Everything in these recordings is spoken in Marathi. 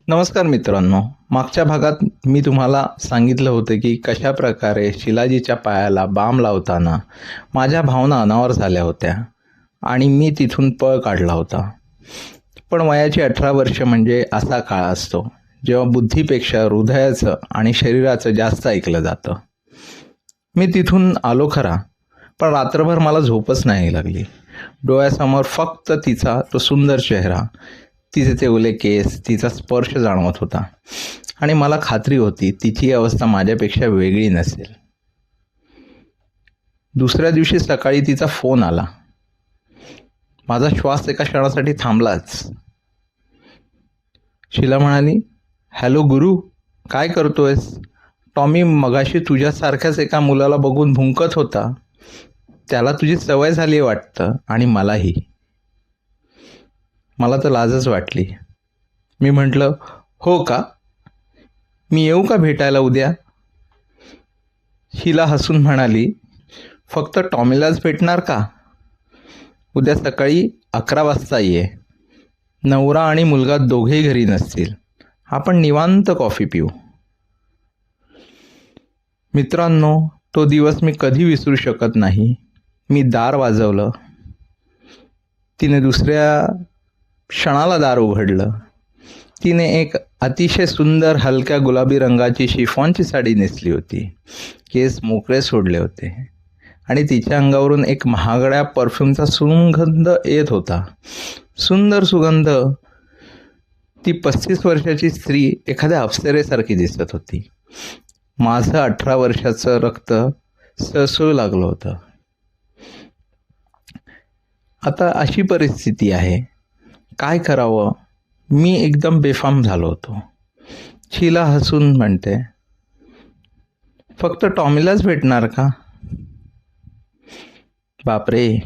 नमस्कार मित्रांनो. मागच्या भागात मी तुम्हाला सांगितलं होतं की कशा प्रकारे शिलाजीच्या पायाला बाम लावताना माझ्या भावना अनावर झाल्या होत्या आणि मी तिथून पळ काढला होता. पण वयाची 18 वर्ष म्हणजे असा काळ असतो जेव्हा बुद्धीपेक्षा हृदयाचं आणि शरीराचं जास्त ऐकलं जातं. मी तिथून आलो खरा, पण रात्रभर मला झोपच नाही लागली. डोळ्यासमोर फक्त तिचा तो सुंदर चेहरा, तिचे ते ओले केस, तिचा स्पर्श जाणवत होता आणि मला खात्री होती तिची अवस्था माझ्यापेक्षा वेगळी नसेल. दुसऱ्या दिवशी सकाळी तिचा फोन आला. माझा श्वास एका क्षणासाठी थांबलाच. शीला म्हणाली, "हॅलो गुरु, काय करतोयस? टॉमी मगाशी तुझ्यासारख्याच एका मुलाला बघून भुंकत होता. त्याला तुझी सवय झाली वाटतं आणि मलाही." मला तर लाजच वाटली. मी म्हटलं, "हो का? मी येऊ का भेटायला उद्या?" शीला हसून म्हणाली, "फक्त टॉमीलाच भेटणार का? उद्या सकाळी 11 वाजता ये. नवरा आणि मुलगा दोघेही घरी नसतील. आपण निवांत कॉफी पिऊ." मित्रांनो, तो दिवस मी कधी विसरू शकत नाही. मी दार वाजवलं. तिने दुसऱ्या क्षणाला दार उघडलं. तिने एक अतिशय सुंदर हलक्या गुलाबी रंगाची शिफॉनची साडी नेसली होती. केस मोकळे सोडले होते आणि तिच्या अंगावरून एक महागड्या परफ्यूमचा सुगंध येत होता. सुंदर सुगंध. ती 35 वर्षाची स्त्री एखाद्या अप्सरेसारखी दिसत होती. माझं 18 वर्षाचं रक्त सळसळू लागलं होतं. आता अशी परिस्थिती आहे. काय करावं? मी एकदम बेफाम झालो होतो. शीला हसून म्हणते, "फक्त टॉमीलाच भेटणार का?" बापरे,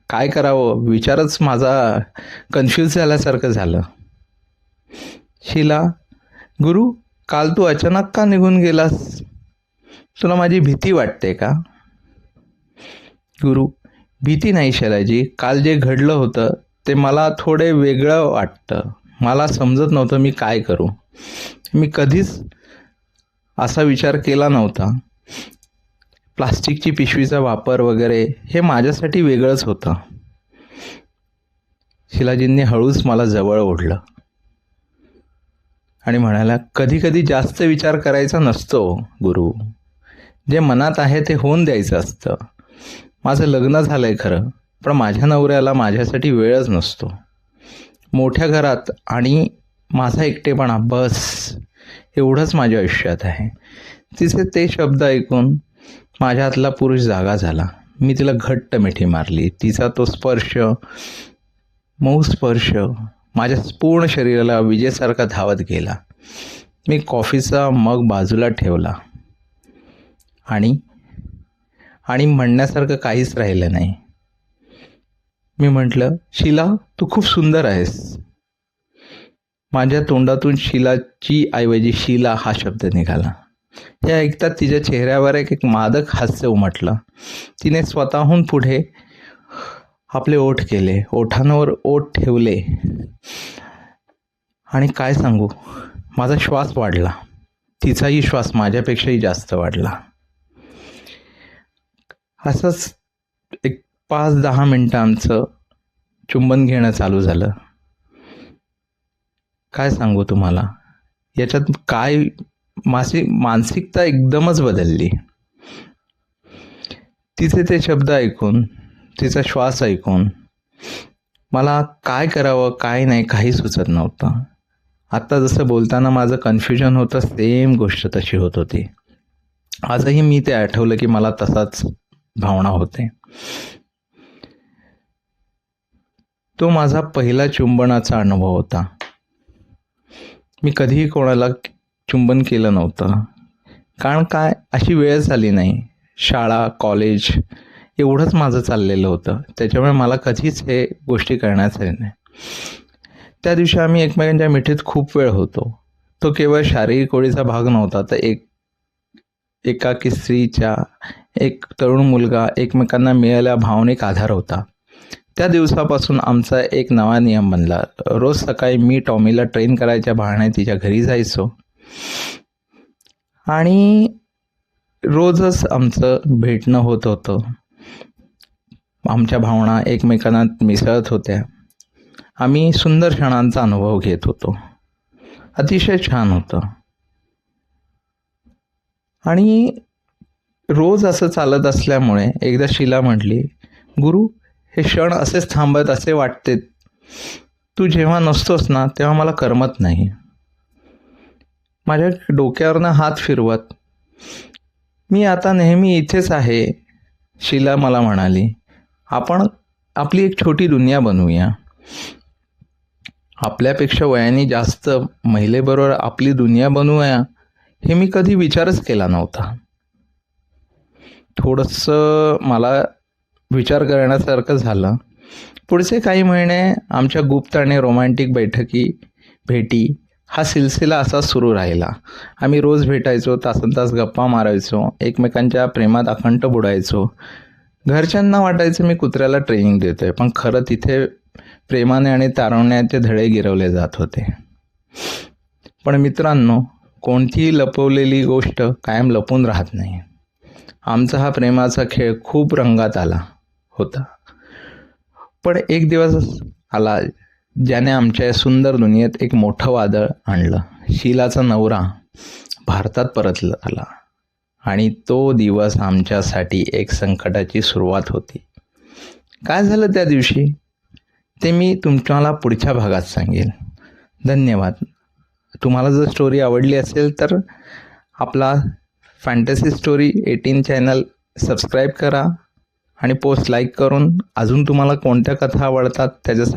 काय करावं? विचारच माझा कन्फ्यूज झाल्यासारखं झालं. शीला, "गुरु, काल तू अचानक का निघून गेलास? तुला माझी भीती वाटते का?" गुरु, "भीती नाही शैलाजी. काल जे घडलं होतं ते मला थोडे वेगळं वाटतं. मला समजत नव्हतं मी काय करू. मी कधीच असा विचार केला नव्हता. प्लास्टिकची पिशवीचा वापर वगैरे हे माझ्यासाठी वेगळंच होतं." शिलाजींनी हळूच मला जवळ ओढलं आणि म्हणाल्या, "कधी कधी जास्त विचार करायचा नसतो गुरु. जे मनात आहे ते होऊन द्यायचं असतं. माझं लग्न झालंय खरं, पण माझ्या नवऱ्याला माझ्यासाठी वेळच नसतो. मोठ्या घरात आणि माझा एकटेपणा, बस एवढंच माझ्या आयुष्यात आहे." तिचे ते शब्द ऐकून माझ्या हातला पुरुष जागा झाला. मी तिला घट्ट मिठी मारली. तिचा तो स्पर्श, मऊ स्पर्श माझ्या पूर्ण शरीराला विजेसारखा धावत गेला. मी कॉफीचा मग बाजूला ठेवला आणि म्हणण्यासारखं काहीच राहिलं नाही. मी म्हटलं, "शीला, तू खूप सुंदर आहेस." माझ्या तोंडातून शीलाची ऐवजी शीला हा शब्द निघाला. हे ऐकताच तिच्या चेहऱ्यावर एक मादक हास्य उमटलं. तिने स्वतःहून पुढे आपले ओठ केले, ओठांवर ओठ ठेवले आणि काय सांगू, माझा श्वास वाढला. तिचाही श्वास माझ्यापेक्षाही जास्त वाढला. असंच एक 5-10 मिनिटांचं चुंबन घेणं चालू झालं. काय सांगू तुम्हाला, याच्यात काय माझी मानसिकता एकदमच बदलली. तिचे ते शब्द ऐकून, तिचा श्वास ऐकून मला काय करावं काय नाही काही सुचत नव्हतं. आत्ता जसं बोलताना माझं कन्फ्युजन होतं, सेम गोष्ट तशी होत होती. आजही मी ते आठवलं की मला तसाच भावना होते. तो माझा पहिला चुंबनाचा अनुभव होता. मी कधीही कोणाला चुंबन केलं नव्हतं. कारण काय, अशी वेळ झाली नाही. शाळा, कॉलेज एवढंच माझं चाललेलं होतं. त्याच्यामुळे मला कधीच हे गोष्टी करण्यात आल्या नाही. त्या दिवशी आम्ही एकमेकांच्या मिठीत खूप वेळ होतो. तो केवळ शारीरिक ओळीचा भाग नव्हता, तर एकाकी स्त्रीच्या, एक तरुण मुलगा एकमेकांना मिळालेला भावनिक आधार होता. त्या दिवसापासून आमचा एक नवा नियम बनला. रोज सकाळी मी टॉमीला ट्रेन करायच्या बहाण्याने तिच्या घरी जायचो आणि रोजच आमचं भेटणं होत होतं. आमच्या भावना एकमेकांना मिसळत होत्या. आम्ही सुंदर क्षणांचा अनुभव घेत होतो. अतिशय छान होतं. आणि रोज असं चालत असल्यामुळे एकदा शीला म्हटली, गुरु, हे क्षण असेच थांबत असे वाटते. तू जेव्हा नसतोस ना तेव्हा मला करमत नाही. माझ्या डोक्यावरनं हात फिरवत, मी आता नेहमी इथेच आहे. शीला मला म्हणाली, आपण आपली एक छोटी दुनिया बनवूया. आपल्यापेक्षा वयाने जास्त महिलेबरोबर आपली दुनिया बनवूया हे मी कधी विचारच केला नव्हता. थोडंसं मला विचार करण्यासारखं झालं. पुढचे काही महिने आमच्या गुप्त आणि रोमॅन्टिक भेटी हा सिलसिला असा सुरू राहिला. आम्ही रोज भेटायचो, तासनतास गप्पा मारायचो, एकमेकांच्या प्रेमात अखंड बुडायचो. घरच्यांना वाटायचं मी कुत्र्याला ट्रेनिंग देतोय, पण खरं तिथे प्रेमाने आणि तारुण्याचे धडे गिरवले जात होते. पण मित्रांनो, कोणतीही लपवलेली गोष्ट कायम लपून राहत नाही. आमचा हा प्रेमाचा खेळ खूप रंगात आला होता. पण एक दिवस आला ज्याने आमच्या या सुंदर दुनियेत एक मोठं वादळ आणलं. शीलाचा नवरा भारतात परतला आला आणि तो दिवस आमच्यासाठी एक संकटाची सुरुवात होती. काय झालं त्या दिवशी ते मी तुम्हाला पुढच्या भागात सांगेल. धन्यवाद. तुम्हाला जर स्टोरी आवडली असेल तर आपला फॅन्टसी स्टोरी 18 चॅनल सबस्क्राईब करा आणि पोस्ट लाईक करून अजून तुम्हाला कोणत्या कथा आवडतात त्याच्यासाठी